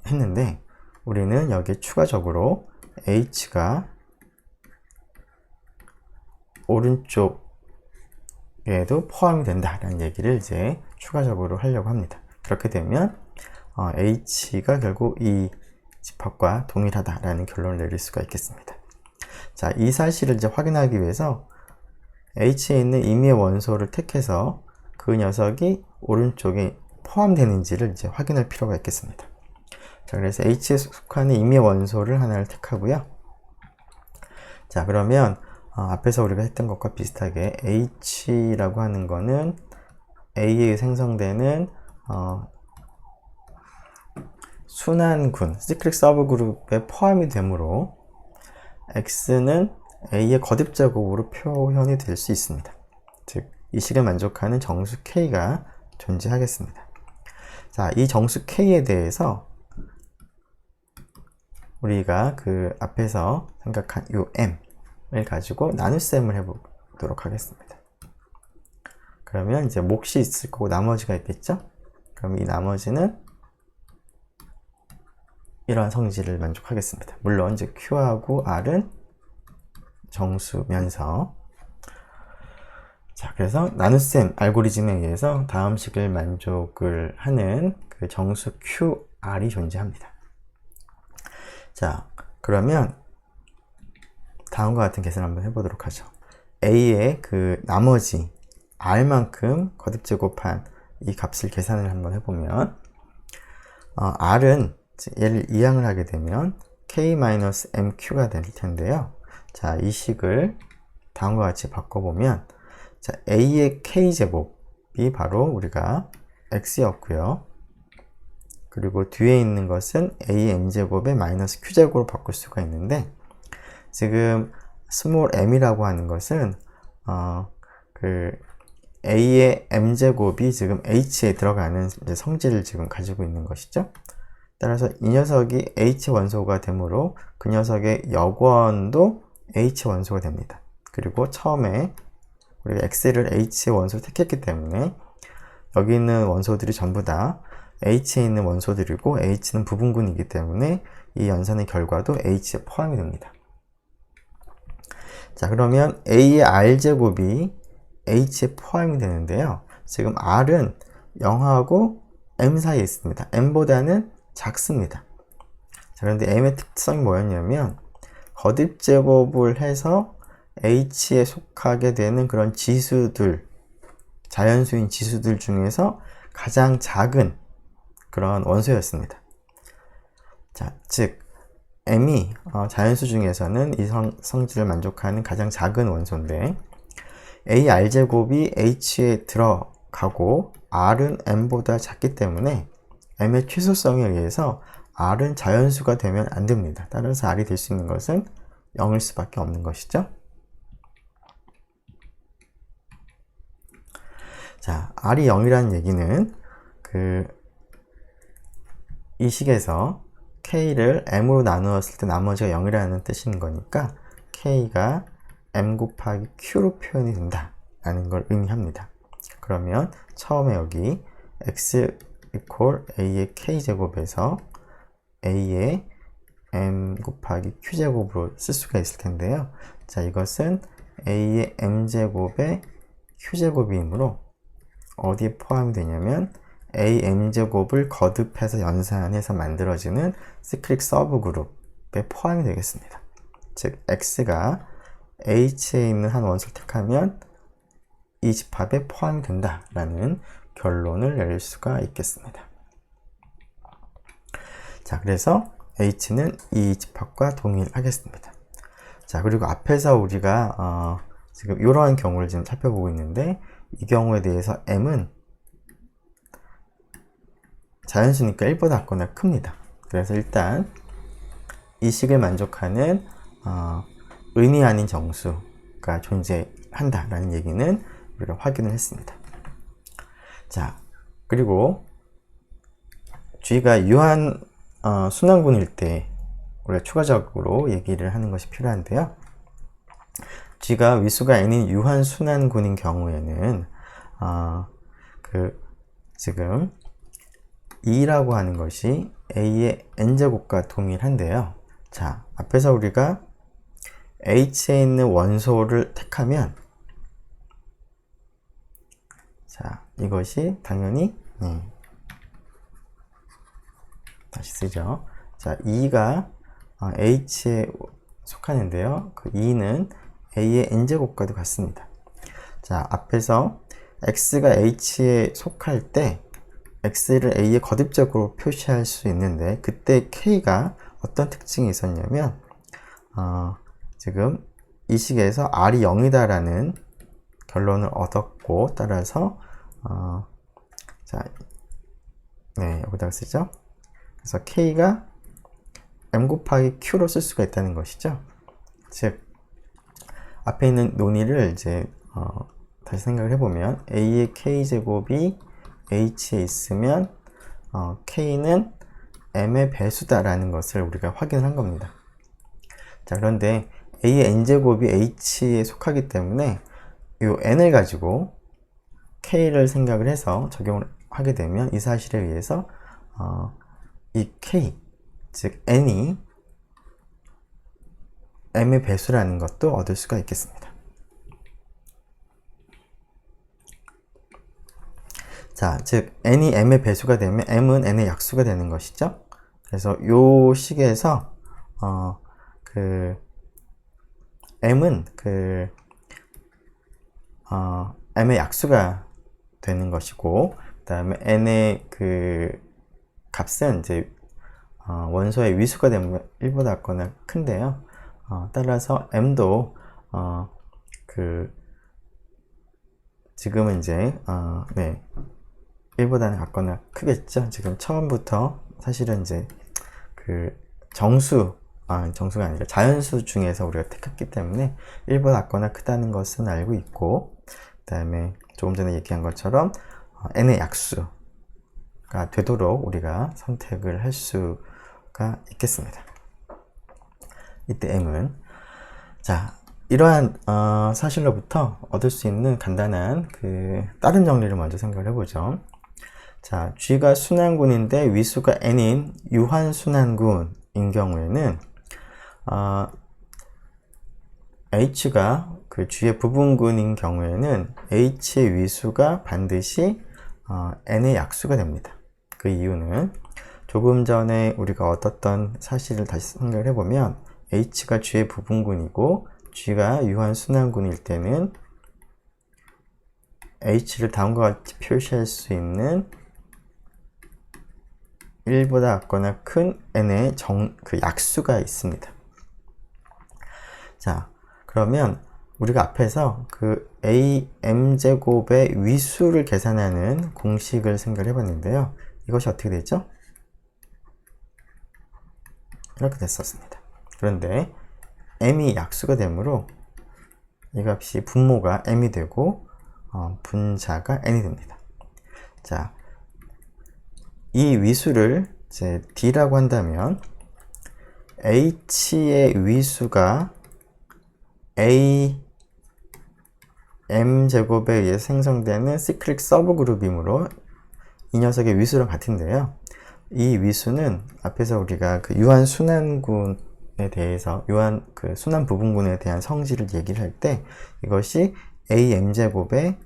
했는데, 우리는 여기에 추가적으로 h가 오른쪽에도 포함이 된다라는 얘기를 이제 추가적으로 하려고 합니다. 그렇게 되면 h가 결국 이 집합과 동일하다라는 결론을 내릴 수가 있겠습니다. 자, 이 사실을 이제 확인하기 위해서 h에 있는 임의의 원소를 택해서 그 녀석이 오른쪽에 포함되는지를 이제 확인할 필요가 있겠습니다. 자, 그래서 h에 속하는 임의의 원소를 하나를 택하고요. 자, 그러면 앞에서 우리가 했던 것과 비슷하게 h라고 하는 거는 a에 생성되는 순환군, 시크릿 서브 그룹에 포함이 되므로 x는 a의 거듭 제곱으로 표현이 될 수 있습니다. 즉, 이 식을 만족하는 정수 k가 존재하겠습니다. 자, 이 정수 k에 대해서 우리가 앞에서 생각한 이 m을 가지고 나눗셈을 해보도록 하겠습니다. 그러면 이제 몫이 있을 거고 나머지가 있겠죠? 그럼 이 나머지는 이러한 성질을 만족하겠습니다. 물론 이제 Q하고 R은 정수면서, 자, 그래서 나눗셈 알고리즘에 의해서 다음 식을 만족을 하는 그 정수 QR이 존재합니다. 자, 그러면 다음과 같은 계산을 한번 해보도록 하죠. A의 나머지 R만큼 거듭 제곱한 이 값을 계산을 한번 해보면 R은 얘를 이항을 하게 되면 k-mq가 될 텐데요. 자, 이 식을 다음과 같이 바꿔보면, 자, a의 k제곱이 바로 우리가 x였고요. 그리고 뒤에 있는 것은 a의 m제곱의 마이너스 q제곱으로 바꿀 수가 있는데, 지금 스몰 m이라고 하는 것은 a의 m제곱이 지금 h에 들어가는 이제 성질을 지금 가지고 있는 것이죠. 따라서 이 녀석이 h 원소가 되므로 그 녀석의 역원도 h 원소가 됩니다. 그리고 처음에 우리가 x를 h 원소로 택했기 때문에 여기 있는 원소들이 전부 다 h에 있는 원소들이고 h는 부분군이기 때문에 이 연산의 결과도 h에 포함이 됩니다. 자, 그러면 a의 r제곱이 h에 포함이 되는데요. 지금 r은 0하고 m 사이에 있습니다. m보다는 작습니다. 자, 그런데 m의 특성이 뭐였냐면 거듭 제곱을 해서 h에 속하게 되는 그런 지수들, 자연수인 지수들 중에서 가장 작은 그런 원소였습니다. 자, 즉 m이 자연수 중에서는 이 성질을 만족하는 가장 작은 원소인데, a r제곱이 h에 들어가고 r은 m보다 작기 때문에 m의 최소성에 의해서 r은 자연수가 되면 안 됩니다. 따라서 r이 될 수 있는 것은 0일 수밖에 없는 것이죠. 자, r이 0이라는 얘기는 이 식에서 k를 m으로 나누었을 때 나머지가 0이라는 뜻인 거니까 k가 m 곱하기 q로 표현이 된다 라는 걸 의미합니다. 그러면 처음에 여기 x equal a의 k제곱에서 a의 m 곱하기 q제곱으로 쓸 수가 있을 텐데요. 자, 이것은 a의 m제곱의 q제곱이므로 어디에 포함이 되냐면 am제곱을 거듭해서 연산해서 만들어지는 시클릭 서브그룹에 포함이 되겠습니다. 즉 x가 h에 있는 한 원소를 택하면 이 집합에 포함이 된다라는 결론을 내릴 수가 있겠습니다. 자, 그래서 h는 이 집합과 동일하겠습니다. 자, 그리고 앞에서 우리가 지금 이러한 경우를 지금 살펴보고 있는데, 이 경우에 대해서 m은 자연수니까 1보다 작거나 큽니다. 그래서 일단 이 식을 만족하는 의미 아닌 정수가 존재한다라는 얘기는 우리가 확인을 했습니다. 자, 그리고 g가 유한 순환군일 때 우리가 추가적으로 얘기를 하는 것이 필요한데요. g가 위수가 n인 유한 순환군인 경우에는 지금 2라고 하는 것이 a의 n제곱과 동일한데요. 자, 앞에서 우리가 h에 있는 원소를 택하면, 자, 이것이 당연히 다시 쓰죠. 자, 2가 h에 속하는데요. 그 2는 a의 n제곱과도 같습니다. 자, 앞에서 x가 h에 속할 때 x를 a의 거듭적으로 표시할 수 있는데, 그때 k가 어떤 특징이 있었냐면 지금 이 식에서 r이 0이다 라는 결론을 얻었고, 따라서 자, 여기다가 쓰죠. 그래서 k가 m 곱하기 q로 쓸 수가 있다는 것이죠. 즉 앞에 있는 논의를 이제 다시 생각을 해보면 a의 k제곱이 h에 있으면 k는 m의 배수다라는 것을 우리가 확인한 겁니다. 자, 그런데 a의 n제곱이 h에 속하기 때문에 이 n을 가지고 k를 생각을 해서 적용을 하게 되면 이 사실에 의해서 이 k, 즉 n이 m의 배수라는 것도 얻을 수가 있겠습니다. 자, 즉 n이 m의 배수가 되면 m은 n의 약수가 되는 것이죠. 그래서 요 식에서 m은 m의 약수가 되는 것이고, 그 다음에 n의 값은 이제 원소의 위수가 되면 1보다 작거나 큰데요. 따라서 m도 지금은 이제 1보다는 작거나 크겠죠. 지금 처음부터 사실은 이제 정수가 아니라 자연수 중에서 우리가 택했기 때문에 1보다 작거나 크다는 것은 알고 있고, 그 다음에 조금 전에 얘기한 것처럼 n의 약수가 되도록 우리가 선택을 할 수가 있겠습니다. 이때 m은, 자, 이러한 사실로부터 얻을 수 있는 간단한 다른 정리를 먼저 생각을 해보죠. 자, g가 순환군인데 위수가 n인 유한 순환군인 경우에는 h가 g의 부분군인 경우에는 h의 위수가 반드시 n의 약수가 됩니다. 그 이유는 조금 전에 우리가 얻었던 사실을 다시 생각을 해보면 h가 g의 부분군이고 g가 유한 순환군일 때는 h를 다음과 같이 표시할 수 있는 1보다 작거나 큰 n의 약수가 있습니다. 자, 그러면 우리가 앞에서 am제곱의 위수를 계산하는 공식을 생각을 해봤는데요. 이것이 어떻게 되죠? 이렇게 됐었습니다. 그런데 m이 약수가 되므로 이 값이 분모가 m이 되고 분자가 n이 됩니다. 자, 이 위수를 이제 D라고 한다면 H의 위수가 A m제곱에 의해 생성되는 시클릭 서브그룹이므로 이 녀석의 위수랑 같은데요. 이 위수는 앞에서 우리가 그 유한순환군에 대해서 그 순환 부분군에 대한 성질을 얘기를 할 때 이것이 am제곱의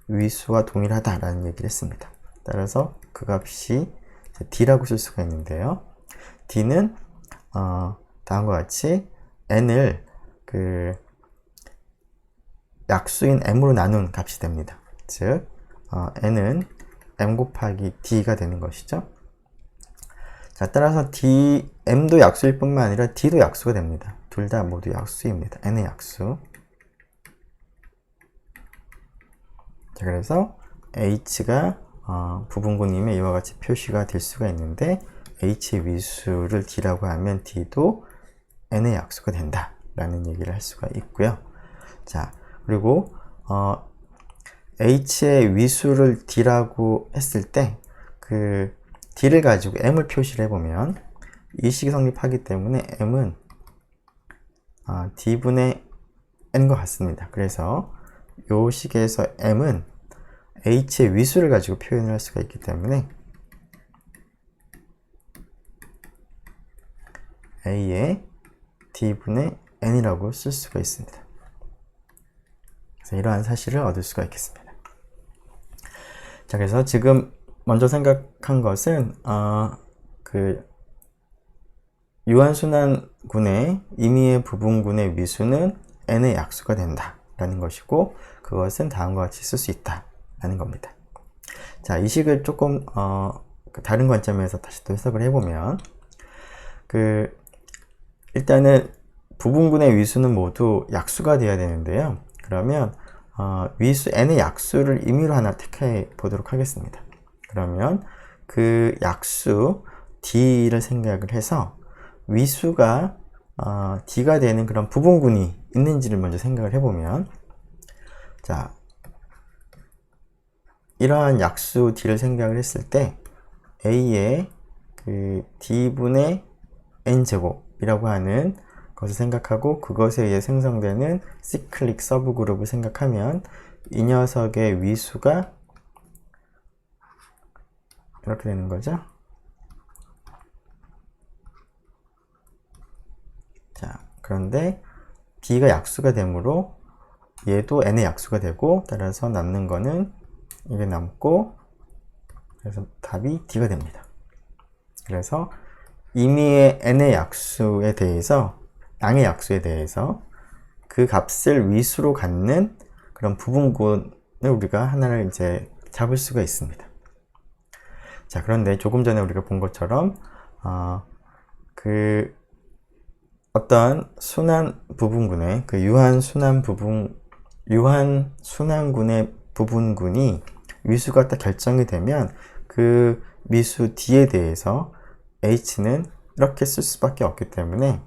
위수와 동일하다라는 얘기를 했습니다. 따라서 그 값이 D라고 쓸 수가 있는데요. D는 다음과 같이 n을 그 약수인 m으로 나눈 값이 됩니다. 즉 n은 m 곱하기 d가 되는 것이죠. 자, 따라서 m도 약수일 뿐만 아니라 d도 약수가 됩니다. 둘 다 모두 약수입니다. n의 약수. 자, 그래서 h가 부분군임에 이와 같이 표시가 될 수가 있는데 h의 위수를 d라고 하면 d도 n의 약수가 된다 라는 얘기를 할 수가 있고요. 자, 그리고 h의 위수를 d라고 했을 때 그 d를 가지고 m을 표시를 해보면 이 식이 성립하기 때문에 m은 d분의 n과 같습니다. 그래서 이 식에서 m은 h의 위수를 가지고 표현을 할 수가 있기 때문에 a의 d분의 n이라고 쓸 수가 있습니다. 그래서 이러한 사실을 얻을 수가 있겠습니다. 자, 그래서 지금 먼저 생각한 것은 그 유한순환군의 임의의 부분군의 위수는 n의 약수가 된다 라는 것이고 그것은 다음과 같이 쓸 수 있다 라는 겁니다. 자, 이 식을 조금 다른 관점에서 다시 또 해석을 해보면 일단은 부분군의 위수는 모두 약수가 되어야 되는데요. 그러면 위수 n의 약수를 임의로 하나 택해 보도록 하겠습니다. 그러면 그 약수 d를 생각을 해서 위수가 d가 되는 그런 부분군이 있는지를 먼저 생각을 해보면, 자, 이러한 약수 d를 생각을 했을 때 a의 그 d분의 n제곱이라고 하는 것을 생각하고 그것에 의해 생성되는 시클릭 서브그룹을 생각하면 이 녀석의 위수가 이렇게 되는 거죠. 자, 그런데 d가 약수가 되므로 얘도 n의 약수가 되고 따라서 남는 거는 이게 남고 그래서 답이 d가 됩니다. 그래서 임의의 n의 약수에 대해서 양의 약수에 대해서 그 값을 위수로 갖는 그런 부분군을 우리가 하나를 이제 잡을 수가 있습니다. 자, 그런데 조금 전에 우리가 본 것처럼 그 어떤 순환 부분군의 그 유한순환군의 부분군이 위수가 딱 결정이 되면 그 위수 d에 대해서 h는 이렇게 쓸 수밖에 없기 때문에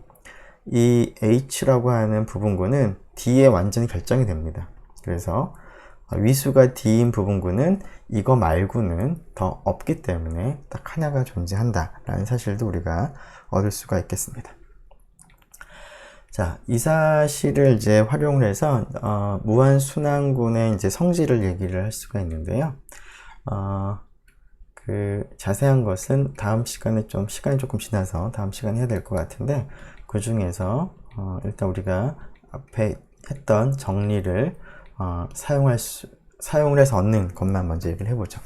이 h라고 하는 부분군은 d에 완전히 결정이 됩니다. 그래서 위수가 d인 부분군은 이거 말고는 더 없기 때문에 딱 하나가 존재한다 라는 사실도 우리가 얻을 수가 있겠습니다. 자, 이 사실을 이제 활용을 해서 무한순환군의 이제 성질을 얘기를 할 수가 있는데요. 그 자세한 것은 다음 시간에 시간이 조금 지나서 다음 시간에 해야 될 것 같은데 그 중에서 일단 우리가 앞에 했던 정리를 사용을 해서 얻는 것만 먼저 얘기를 해보죠.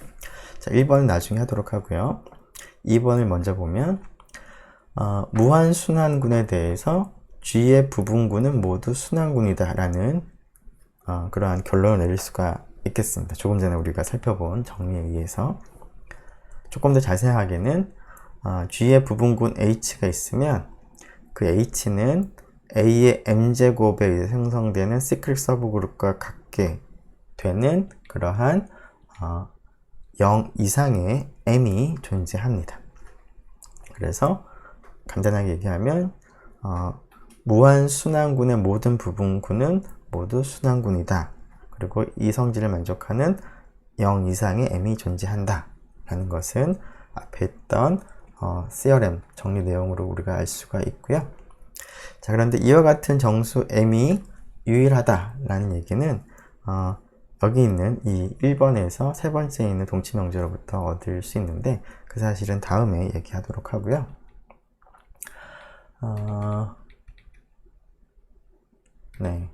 자, 1번은 나중에 하도록 하고요. 2번을 먼저 보면 무한순환군에 대해서 G의 부분군은 모두 순환군이다 라는 그러한 결론을 내릴 수가 있겠습니다. 조금 전에 우리가 살펴본 정리에 의해서 조금 더 자세하게는 G의 부분군 H가 있으면 그 H는 A의 m제곱에 의해 생성되는 시클릭 서브그룹과 같게 되는 그러한 0 이상의 m이 존재합니다. 그래서 간단하게 얘기하면 무한순환군의 모든 부분군은 모두 순환군이다. 그리고 이 성질을 만족하는 0 이상의 m이 존재한다 라는 것은 앞에 있던 CRM 정리 내용으로 우리가 알 수가 있고요. 자, 그런데 이와 같은 정수 m이 유일하다라는 얘기는 여기 있는 이 1번에서 세 번째에 있는 동치 명제로부터 얻을 수 있는데 그 사실은 다음에 얘기하도록 하고요. 네,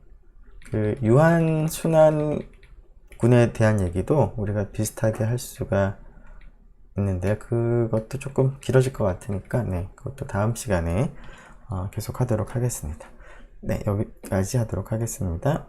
그 유한순환군에 대한 얘기도 우리가 비슷하게 할 수가 있는데 그것도 조금 길어질 것 같으니까 네, 그것도 다음 시간에 계속 하도록 하겠습니다. 네, 여기까지 하도록 하겠습니다.